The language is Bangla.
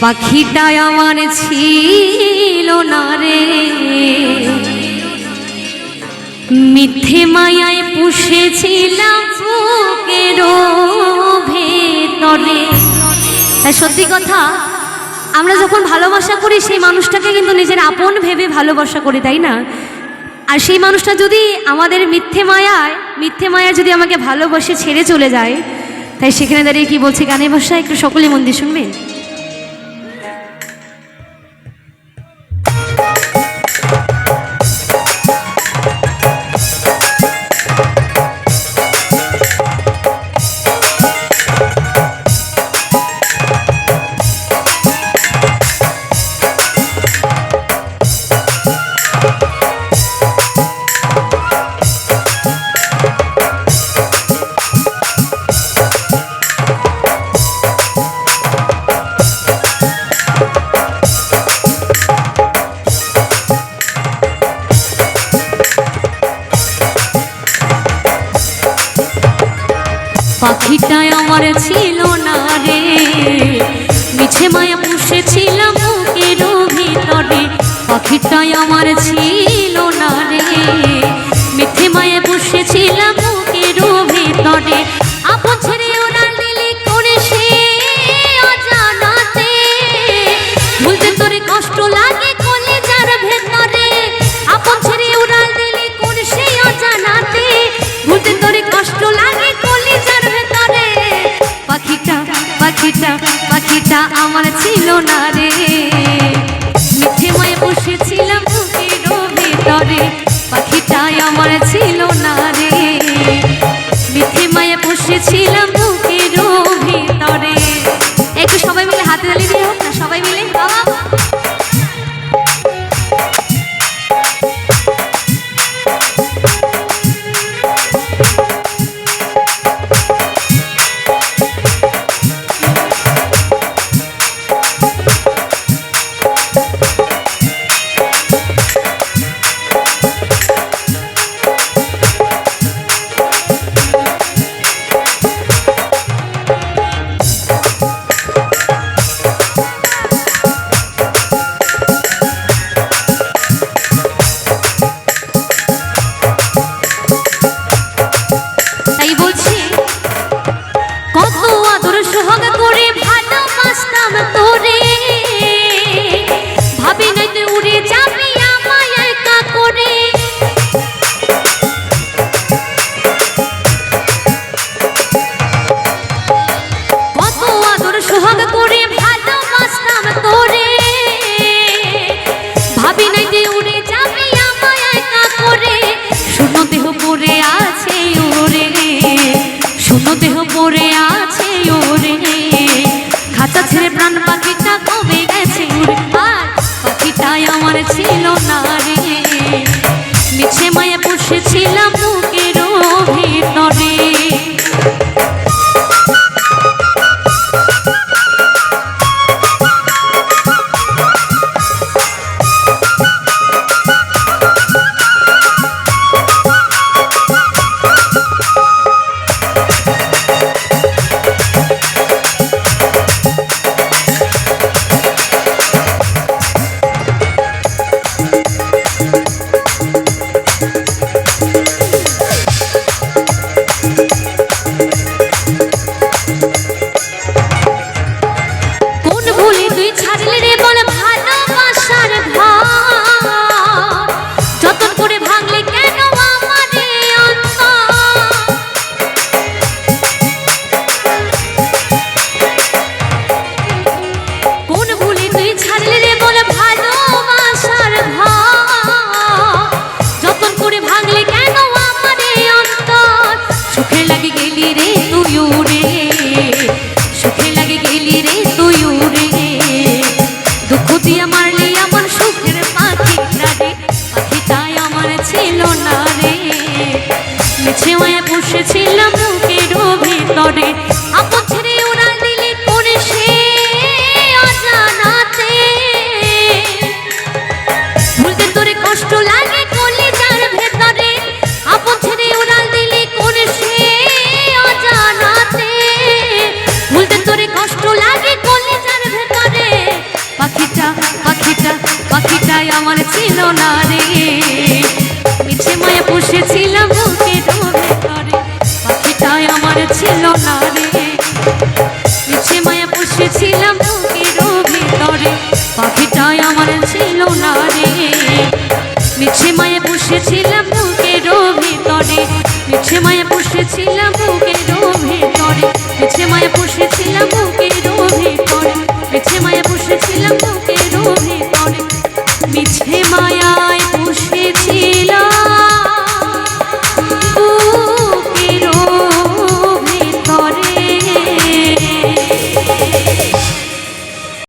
পাখিটা আমার ছিল না রে, মিথ্যে মায়ায় পুষেছিলাম বুকের ভেতরে। তাই সত্যি কথা, আমরা যখন ভালোবাসা করি সেই মানুষটাকে কিন্তু নিজের আপন ভেবে ভালোবাসা করি, তাই না? আর সেই মানুষটা যদি আমাদের মিথ্যে মায়ায় যদি আমাকে ভালোবাসে ছেড়ে চলে যায়, তাই সেখানে দাঁড়িয়ে কি বলছে গানের ভাষায়, একটু সকলে মন দিয়ে শুনবেন। পাখিটা আমার ছিল না রে, মিছে মায়া পুষেছিলাম বুকের ভিতরে। পাখিটা আমার ছিল না রে, মিথ্যে মায়া পুষেছিলাম বুকের ভিতরে। আপন ছেড়ে ওরা দিলি করে সে অজানাতে, বলতে তোরে কষ্ট লাগে কলেজার ভেতরে। আপন ছেড়ে ওরা দিলি করে সে অজানাতে, বলতে তোরে কষ্ট লাগে কলেজার ভেতরে। পাখিটা আমার ছিল না রে, মিথ্যে মায়ে বসেছিলাম বুকের ভেতরে। পাখিটা আমার ছিল না রে, মিথ্যে মায়ে বসেছিলাম বুকের ভেতরে। একটু সবাই মিলে হাতে তালি দিয়ে হোক না, সবাই মিলে বাবা। পড়ে আছে ওরে, খাঁচা ছেড়ে প্রাণ পাখিটা কবে গেছে উড়ে। আর পাখিটাই আমার ছিল না রে, মিছে মায়া পুষেছিলাম বুকের ভিতরে। সুখে লাগে গেলি রে তুই উড়ে, দুঃখ দিয়ে মারলি আমার সুখে না রে, মিছে মায়া পুষেছি